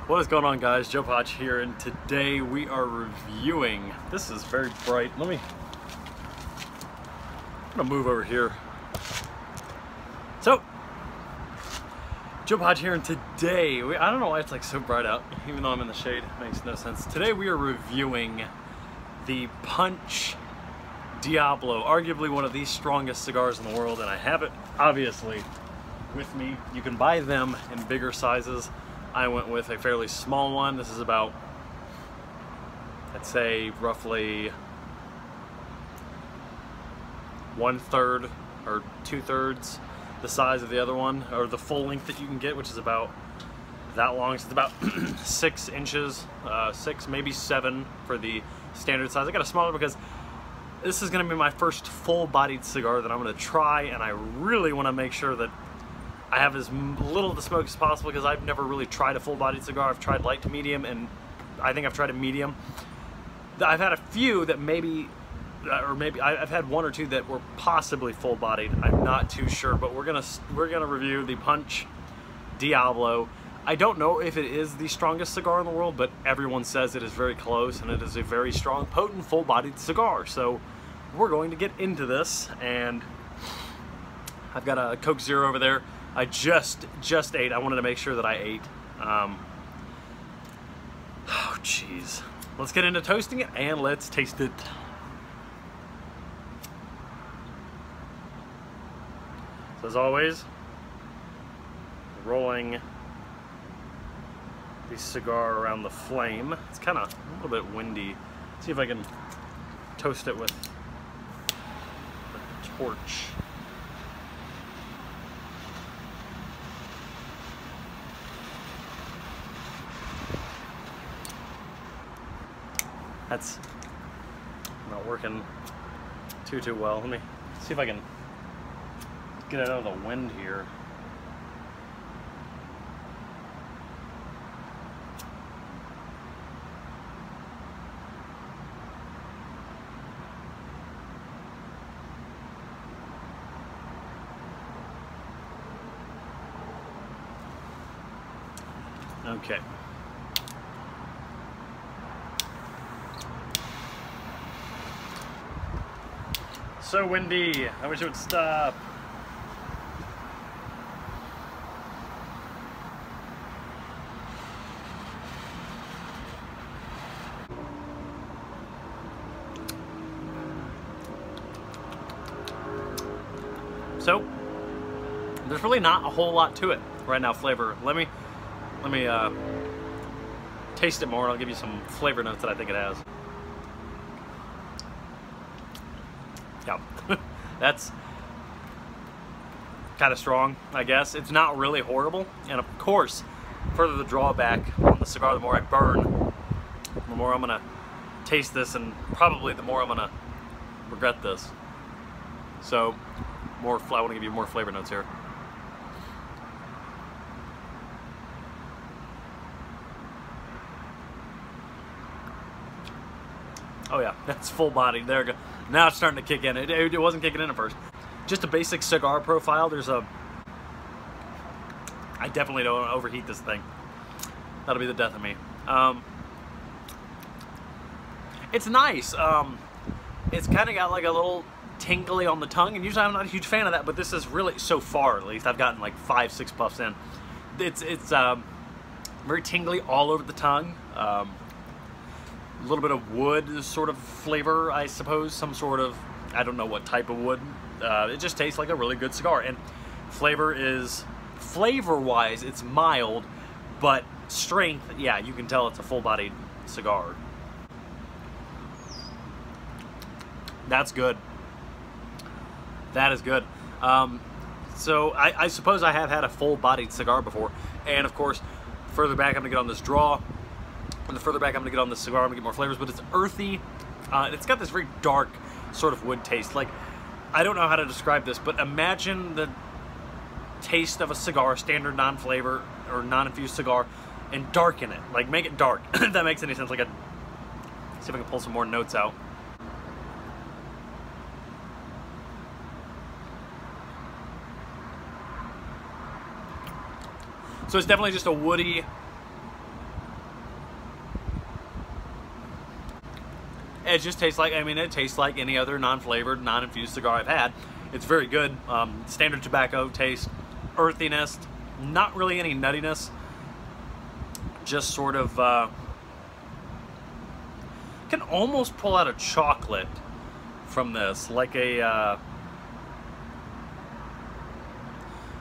What is going on, guys? Joe Potch here, and today we are reviewing, this is very bright, I'm gonna move over here. So, Joe Potch here, and today, I don't know why it's like so bright out, even though I'm in the shade, it makes no sense. Today we are reviewing the Punch Diablo, arguably one of the strongest cigars in the world, and I have it, obviously, with me. You can buy them in bigger sizes. I went with a fairly small one. This is about, I'd say, roughly 1/3 or 2/3 the size of the other one, or the full length that you can get, which is about that long. So it's about 6 inches, 6, maybe 7 for the standard size. I got a smaller because this is going to be my first full-bodied cigar that I'm going to try, and I really want to make sure that I have as little of the smoke as possible because I've never really tried a full-bodied cigar. I've tried light to medium, and I think I've tried a medium. I've had a few that maybe I've had 1 or 2 that were possibly full-bodied. I'm not too sure, but we're gonna review the Punch Diablo. I don't know if it is the strongest cigar in the world, but everyone says it is very close, and it is a very strong, potent, full-bodied cigar. So we're going to get into this, and I've got a Coke Zero over there. I just ate. I wanted to make sure that I ate. Oh, jeez. Let's get into toasting it, and let's taste it. So as always, rolling the cigar around the flame. It's kind of a little bit windy. Let's see if I can toast it with a torch. That's not working too well. Let me see if I can get it out of the wind here. Okay. So windy. I wish it would stop. So there's really not a whole lot to it right now. Flavor. Let me taste it more, and I'll give you some flavor notes that I think it has. Yeah, that's kind of strong, I guess. It's not really horrible, and of course, further the drawback on the cigar, the more I burn, the more I'm gonna taste this, and probably the more I'm gonna regret this. So, I want to give you more flavor notes here. Oh yeah, that's full body. There we go. Now it's starting to kick in. It wasn't kicking in at first. Just a basic cigar profile. I definitely don't want to overheat this thing. That'll be the death of me. It's nice. It's kind of got like a little tingly on the tongue, and usually I'm not a huge fan of that, but this is really, so far at least, I've gotten like 5-6 puffs in. It's very tingly all over the tongue. A little bit of wood sort of flavor, I suppose, some sort of, I don't know what type of wood. It just tastes like a really good cigar, and flavor-wise, it's mild, but strength, yeah, you can tell it's a full-bodied cigar. That's good. That is good. So I suppose I have had a full-bodied cigar before, and of course, further back I'm gonna get on this draw. And the further back I'm gonna get on this cigar, I'm gonna get more flavors, but it's earthy. It's got this very dark sort of wood taste. Like, I don't know how to describe this, but imagine the taste of a cigar, standard non-flavor or non-infused cigar, and darken it. Like, make it dark, if that makes any sense. Like, see if I can pull some more notes out. So it's definitely just a woody, It just tastes like, I mean, it tastes like any other non-flavored, non-infused cigar I've had. It's very good. Standard tobacco taste, earthiness, not really any nuttiness. Just sort of, can almost pull out a chocolate from this, like a,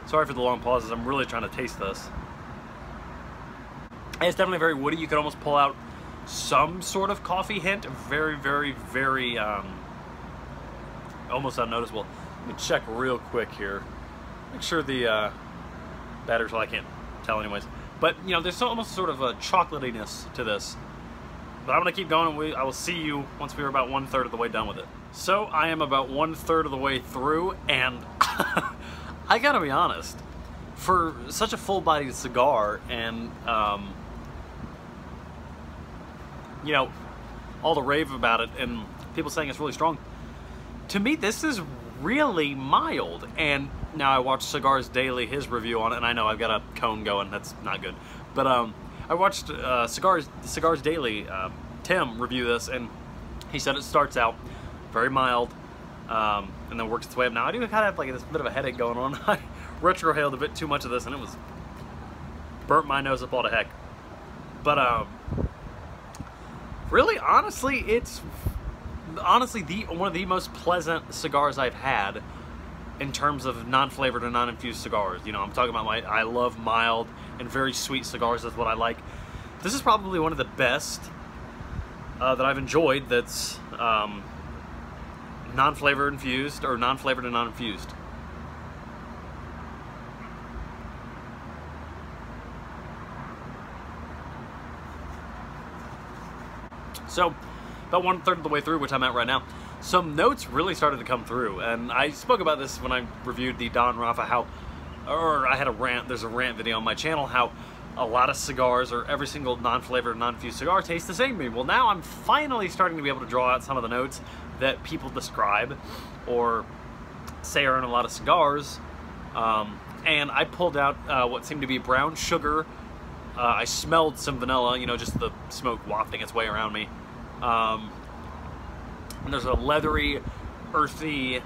sorry for the long pauses, I'm really trying to taste this. It's definitely very woody. You can almost pull out some sort of coffee hint. Very, very, very, almost unnoticeable. Let me check real quick here. Make sure the battery's, well, I can't tell anyways. But, you know, there's almost sort of a chocolatiness to this. But I'm going to keep going, and I will see you once we're about 1/3 of the way done with it. So, I am about 1/3 of the way through, and I gotta be honest, for such a full-bodied cigar, and, you know, all the rave about it, and people saying it's really strong, to me, this is really mild. And now I watched Cigars Daily, his review on it, and I know I've got a cone going, that's not good. But I watched Cigars Daily, Tim review this, and he said it starts out very mild, and then works its way up. Now I do kind of have like this bit of a headache going on. I retrohaled a bit too much of this, and it was burnt my nose up all to heck. But really, honestly, it's one of the most pleasant cigars I've had in terms of non-flavored or non-infused cigars. You know, I'm talking about I love mild and very sweet cigars. That's what I like. This is probably one of the best that I've enjoyed that's non-flavored infused, or non-flavored and non-infused. So, about 1/3 of the way through, which I'm at right now, some notes really started to come through. And I spoke about this when I reviewed the Don Rafa, or I had a rant, there's a rant video on my channel, how a lot of cigars, or every single non-flavored, non-infused cigar tastes the same to me. Well, now I'm finally starting to be able to draw out some of the notes that people describe or say are in a lot of cigars. And I pulled out what seemed to be brown sugar. I smelled some vanilla, you know, just the smoke wafting its way around me. And there's a leathery, earthy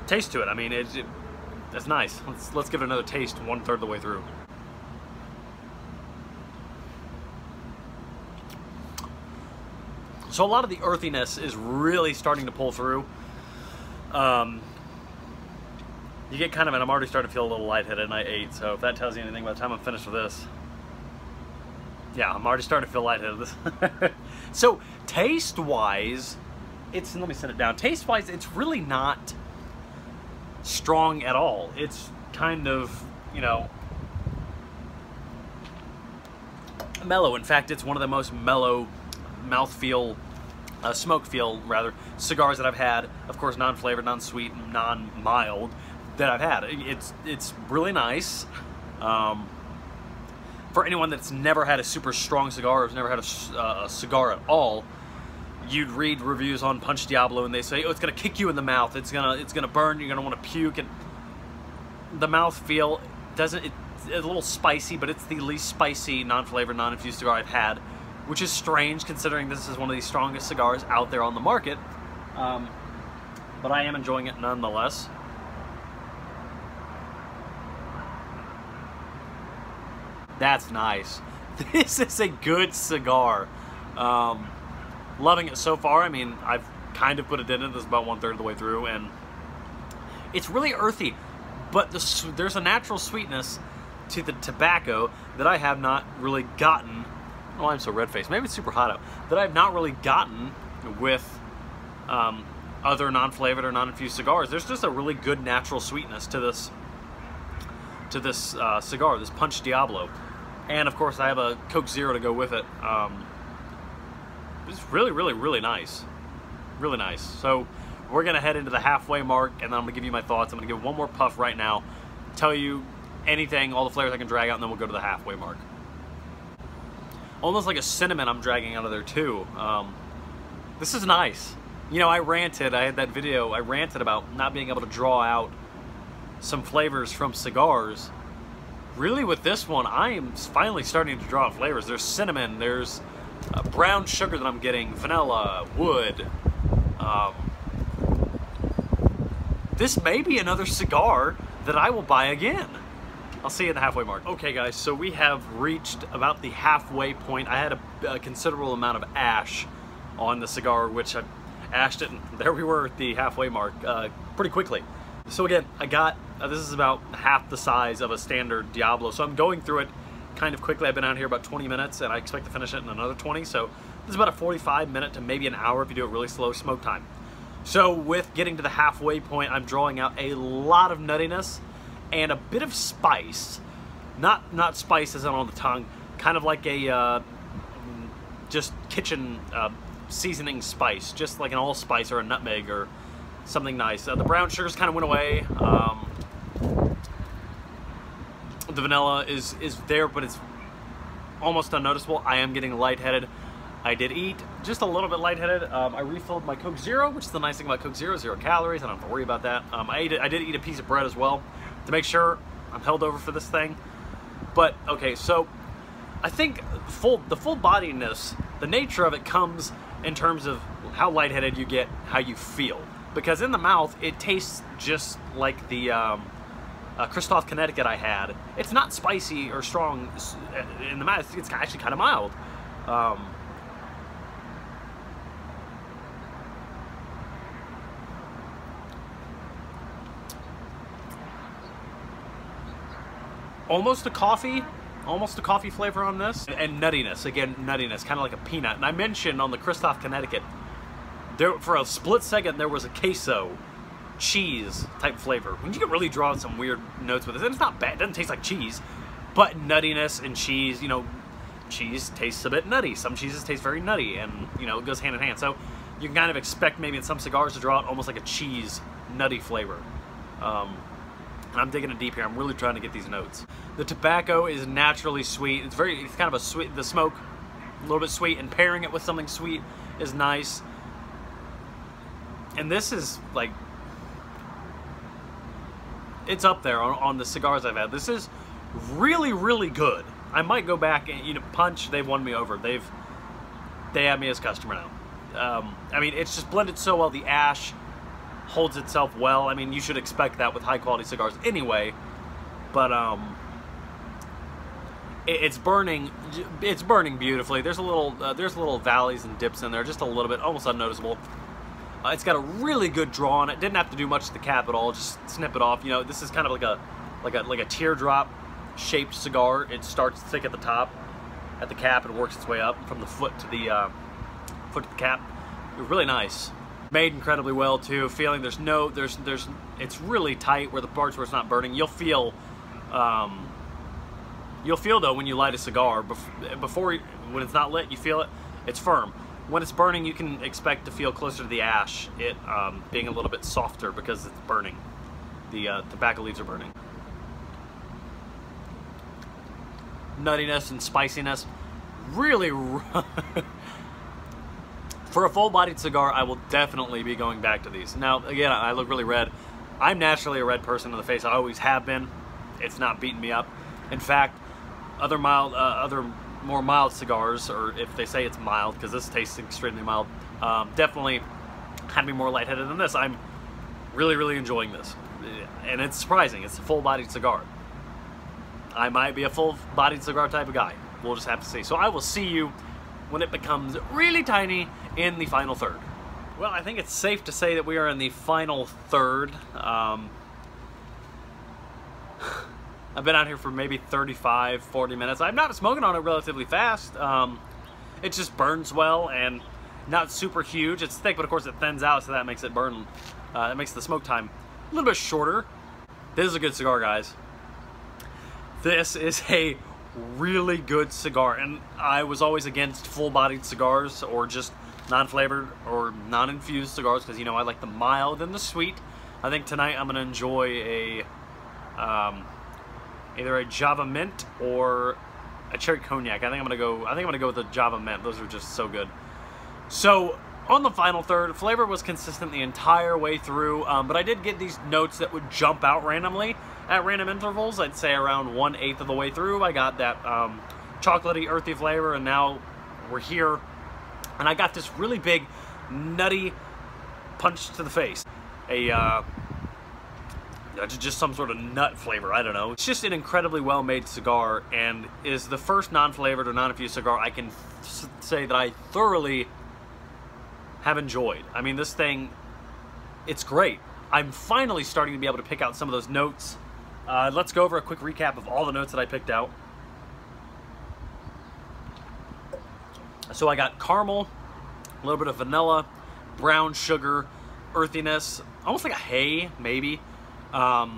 taste to it. I mean, it's nice. Let's give it another taste 1/3 of the way through. So a lot of the earthiness is really starting to pull through. You get kind of, and I'm already starting to feel a little lightheaded, and I ate, so if that tells you anything by the time I'm finished with this. Yeah, I'm already starting to feel lightheaded. So, taste-wise, let me set it down. Taste-wise, it's really not strong at all. It's kind of, you know, mellow. In fact, it's one of the most mellow mouthfeel, smoke feel, rather, cigars that I've had. Of course, non-flavored, non-sweet, non-mild, that I've had. It's really nice. For anyone that's never had a super strong cigar, or has never had a cigar at all, you'd read reviews on Punch Diablo and they say, oh, it's gonna kick you in the mouth, it's gonna burn, you're gonna want to puke, and the mouth feel it's a little spicy, but it's the least spicy non-flavored, non-infused cigar I've had, which is strange considering this is one of the strongest cigars out there on the market. But I am enjoying it nonetheless. That's nice. This is a good cigar. Loving it so far. I mean, I've kind of put it in it. This is about 1/3 of the way through, and it's really earthy, but there's a natural sweetness to the tobacco that I have not really gotten. Oh, I'm so red-faced. Maybe it's super hot out. That I've not really gotten with other non-flavored or non-infused cigars. There's just a really good natural sweetness to this cigar, this Punch Diablo. And of course I have a Coke Zero to go with it. It's really, really, really nice. Really nice. So we're gonna head into the halfway mark, and then I'm gonna give you my thoughts. I'm gonna give one more puff right now, tell you anything, all the flavors I can drag out, and then we'll go to the halfway mark. Almost like a cinnamon I'm dragging out of there too. This is nice. You know, I had that video, I ranted about not being able to draw out some flavors from cigars. Really, with this one, I am finally starting to draw out flavors. There's cinnamon, there's brown sugar that I'm getting, vanilla, wood. This may be another cigar that I will buy again. I'll see you at the halfway mark. Okay guys, so we have reached about the halfway point. I had a considerable amount of ash on the cigar, which I ashed it, and there we were at the halfway mark pretty quickly. So again, I got, this is about half the size of a standard Diablo, so I'm going through it kind of quickly. I've been out here about 20 minutes, and I expect to finish it in another 20, so this is about a 45-minute to maybe an hour if you do it really slow smoke time. So with getting to the halfway point, I'm drawing out a lot of nuttiness and a bit of spice. Not spice as in on the tongue, kind of like a just kitchen seasoning spice, just like an allspice or a nutmeg or something nice. The brown sugars kind of went away. The vanilla is there, but it's almost unnoticeable. I am getting lightheaded. I did eat just a little bit lightheaded. I refilled my Coke Zero, which is the nice thing about Coke Zero, 0 calories. I don't have to worry about that. I did eat a piece of bread as well to make sure I'm held over for this thing. But okay, so I think the full bodiness, the nature of it comes in terms of how lightheaded you get, how you feel. Because in the mouth, it tastes just like the Christoph Connecticut I had. It's not spicy or strong in the mouth. It's actually kind of mild. Almost a coffee flavor on this, and nuttiness. Again, nuttiness, kind of like a peanut. And I mentioned on the Christoph Connecticut, there for a split second there was a queso cheese type flavor. When you can really draw out some weird notes with this, and it's not bad. It doesn't taste like cheese, but nuttiness and cheese. You know, cheese tastes a bit nutty. Some cheeses taste very nutty, and you know it goes hand in hand. So you can kind of expect maybe in some cigars to draw out almost like a cheese nutty flavor. And I'm digging it deep here. I'm really trying to get these notes. The tobacco is naturally sweet. It's kind of a sweet, the smoke, a little bit sweet, and pairing it with something sweet is nice. And this is like, it's up there on the cigars I've had. This is really, really good. I might go back and, you know, Punch, they've won me over. They have me as customer now. I mean, it's just blended so well. The ash holds itself well. I mean, you should expect that with high quality cigars anyway, but it's burning beautifully. There's little valleys and dips in there, just a little bit, almost unnoticeable. It's got a really good draw on it. Didn't have to do much to the cap at all, just snip it off. You know, this is kind of like a teardrop shaped cigar. It starts thick at the top, at the cap, and works its way up from the foot to the cap. Really nice. Made incredibly well too. Feeling it's really tight where the parts where it's not burning. You'll feel though when you light a cigar when it's not lit, you feel it. It's firm. When it's burning, you can expect to feel closer to the ash. It being a little bit softer because it's burning. The tobacco leaves are burning. Nuttiness and spiciness, really. For a full-bodied cigar, I will definitely be going back to these. Now, again, I look really red. I'm naturally a red person in the face. I always have been. It's not beating me up. In fact, other more mild cigars, or if they say it's mild, because this tastes extremely mild, definitely had me more lightheaded than this. I'm really, really enjoying this. And it's surprising. It's a full-bodied cigar. I might be a full-bodied cigar type of guy. We'll just have to see. So I will see you when it becomes really tiny in the final third. Well, I think it's safe to say that we are in the final third. I've been out here for maybe 35, 40 minutes. I'm not smoking on it relatively fast. It just burns well and not super huge. It's thick, but of course it thins out, so that makes it burn. That makes the smoke time a little bit shorter. This is a good cigar, guys. This is a really good cigar, and I was always against full-bodied cigars or just non-flavored or non-infused cigars because, you know, I like the mild and the sweet. I think tonight I'm gonna enjoy either a Java Mint or a cherry cognac. I think I'm gonna go with the Java Mint. Those are just so good. So on the final third, flavor was consistent the entire way through, but I did get these notes that would jump out randomly at random intervals. I'd say around 1/8 of the way through, I got that chocolatey, earthy flavor, and now we're here, and I got this really big, nutty punch to the face. Just some sort of nut flavor, I don't know. It's just an incredibly well-made cigar, and is the first non-flavored or non-infused cigar I can say that I thoroughly have enjoyed. I mean, this thing, it's great. I'm finally starting to be able to pick out some of those notes. Let's go over a quick recap of all the notes that I picked out. So I got caramel, a little bit of vanilla, brown sugar, earthiness, almost like a hay, maybe. A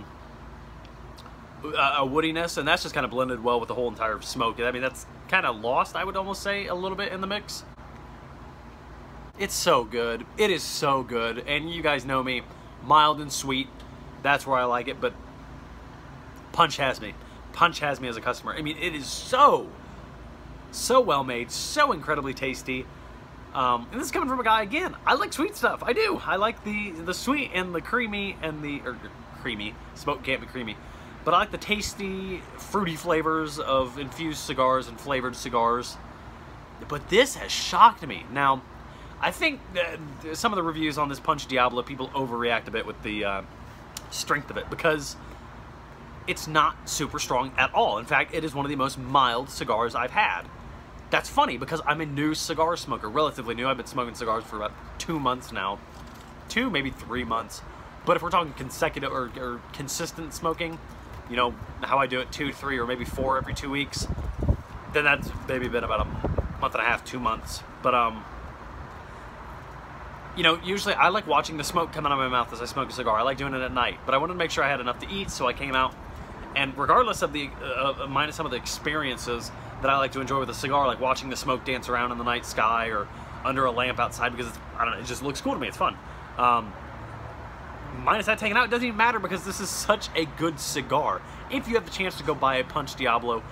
woodiness, and that's just kind of blended well with the whole entire smoke. I mean, that's kind of lost, I would almost say, a little bit in the mix. It's so good. It is so good, and you guys know me, mild and sweet. That's where I like it, but Punch has me. Punch has me as a customer. I mean, it is so well made, so incredibly tasty. And this is coming from a guy, again, I like sweet stuff. I do. I like the sweet and the creamy and creamy. Smoke can't be creamy. But I like the tasty, fruity flavors of infused cigars and flavored cigars. But this has shocked me. Now, I think some of the reviews on this Punch Diablo, people overreact a bit with the strength of it, because it's not super strong at all. In fact, it is one of the most mild cigars I've had. That's funny, because I'm a new cigar smoker, relatively new. I've been smoking cigars for about 2 months now. 2, maybe 3 months. But if we're talking consecutive or consistent smoking, you know, how I do it 2, 3, or maybe 4 every 2 weeks, then that's maybe been about a month and a half, 2 months. But, you know, usually I like watching the smoke come out of my mouth as I smoke a cigar. I like doing it at night, but I wanted to make sure I had enough to eat, so I came out. And regardless of the, minus some of the experiences that I like to enjoy with a cigar, like watching the smoke dance around in the night sky or under a lamp outside, because it's, I don't know, it just looks cool to me, it's fun. Minus that taken out, it doesn't even matter, because this is such a good cigar. If you have the chance to go buy a Punch Diablo,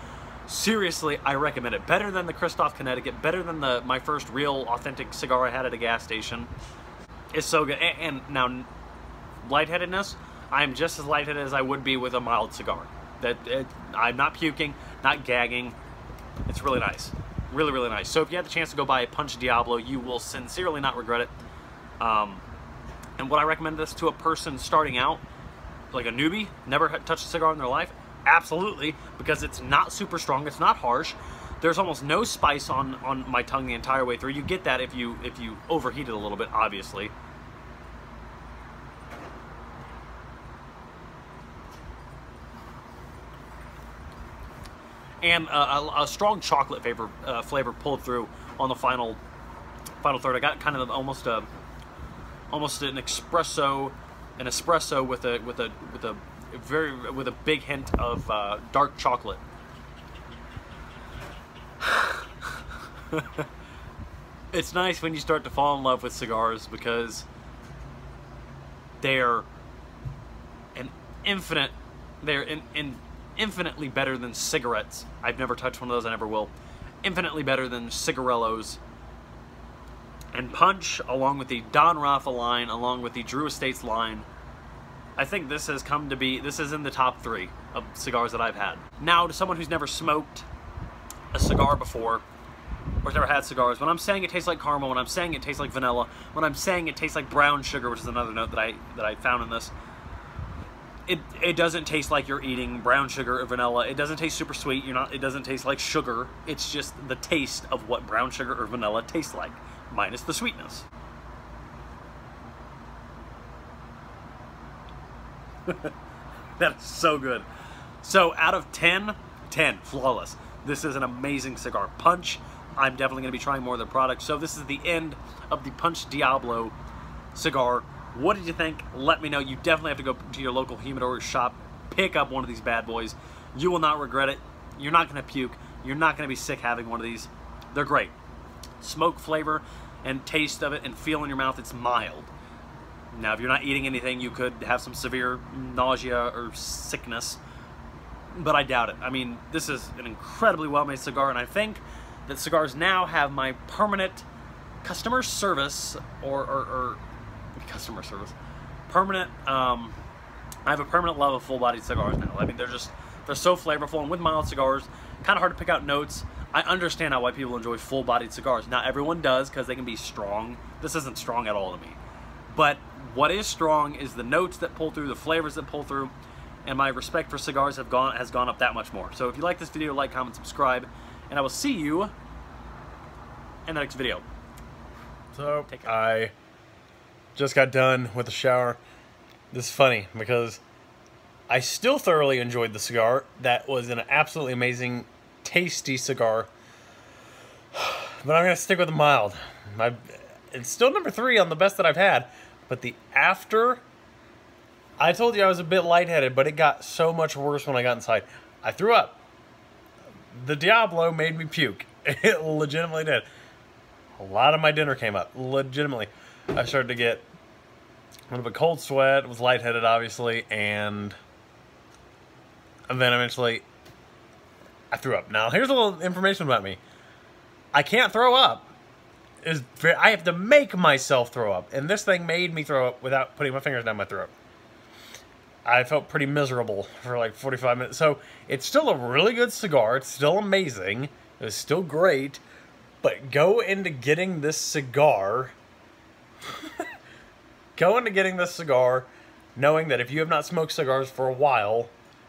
seriously, I recommend it. Better than the Christoph Connecticut, better than my first real authentic cigar I had at a gas station. It's so good. And now, lightheadedness, I'm just as lightheaded as I would be with a mild cigar. I'm not puking, not gagging. It's really nice. Really, really nice. So if you have the chance to go buy a Punch Diablo, you will sincerely not regret it. And would I recommend this to a person starting out, like a newbie, never touched a cigar in their life? Absolutely, because it's not super strong, it's not harsh. There's almost no spice on my tongue the entire way through. You get that if you overheat it a little bit, obviously. And a strong chocolate flavor pulled through on the final third. I got kind of almost an espresso with a big hint of dark chocolate. It's nice when you start to fall in love with cigars, because they're infinitely better than cigarettes. I've never touched one of those, I never will. Infinitely better than cigarillos. And Punch, along with the Don Rafa line, along with the Drew Estates line, I think this has come to be, this is in the top 3 of cigars that I've had. Now, to someone who's never smoked a cigar before, or has never had cigars, when I'm saying it tastes like caramel, when I'm saying it tastes like vanilla, when I'm saying it tastes like brown sugar, which is another note that I found in this, it doesn't taste like you're eating brown sugar or vanilla. It doesn't taste super sweet. It doesn't taste like sugar. It's just the taste of what brown sugar or vanilla tastes like, minus the sweetness. That is so good. So out of 10, flawless. This is an amazing cigar. Punch, I'm definitely going to be trying more of their products. So this is the end of the Punch Diablo cigar. What did you think? Let me know. You definitely have to go to your local humidor shop, pick up one of these bad boys. You will not regret it. You're not going to puke. You're not going to be sick having one of these. They're great. Smoke flavor and taste of it and feel in your mouth, it's mild. Now, if you're not eating anything, you could have some severe nausea or sickness, but I doubt it. I mean, this is an incredibly well-made cigar, and I think that cigars now have my permanent customer service or customer service. Permanent, I have a permanent love of full-bodied cigars now. I mean, They're so flavorful, and with mild cigars, kind of hard to pick out notes. I understand why people enjoy full-bodied cigars. Not everyone does, because they can be strong. This isn't strong at all to me. But what is strong is the notes that pull through, the flavors that pull through, and my respect for cigars has gone up that much more. So if you like this video, like, comment, subscribe, and I will see you in the next video. So, I just got done with the shower. This is funny, because I still thoroughly enjoyed the cigar. That was an absolutely amazing, tasty cigar. But I'm going to stick with the mild. It's still number 3 on the best that I've had. But the after, I told you I was a bit lightheaded, but it got so much worse when I got inside. I threw up. The Diablo made me puke. It legitimately did. A lot of my dinner came up. Legitimately. I started to get kind of a cold sweat, was lightheaded obviously, and then eventually I threw up. Now here's a little information about me. I can't throw up. I have to make myself throw up, and this thing made me throw up without putting my fingers down my throat. I felt pretty miserable for like 45 minutes. So it's still a really good cigar. It's still amazing. It was still great. But go into getting this cigar knowing that if you have not smoked cigars for a while,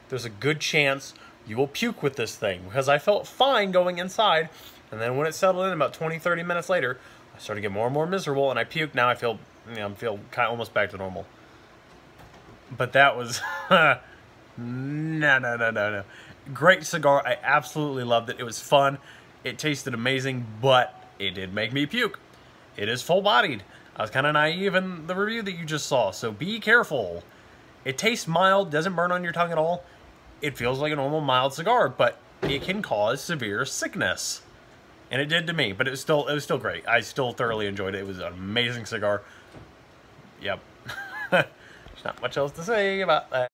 there's a good chance you will puke with this thing. Because I felt fine going inside, and then when it settled in about 20-30 minutes later, I started to get more and more miserable, and I puked. Now I feel, kind of almost back to normal. But that was no. Great cigar. I absolutely loved it. It was fun. It tasted amazing, but it did make me puke. It is full-bodied. I was kind of naive in the review that you just saw, so be careful. It tastes mild, doesn't burn on your tongue at all. It feels like a normal mild cigar, but it can cause severe sickness. And it did to me, but it was still great. I still thoroughly enjoyed it. It was an amazing cigar. Yep. There's not much else to say about that.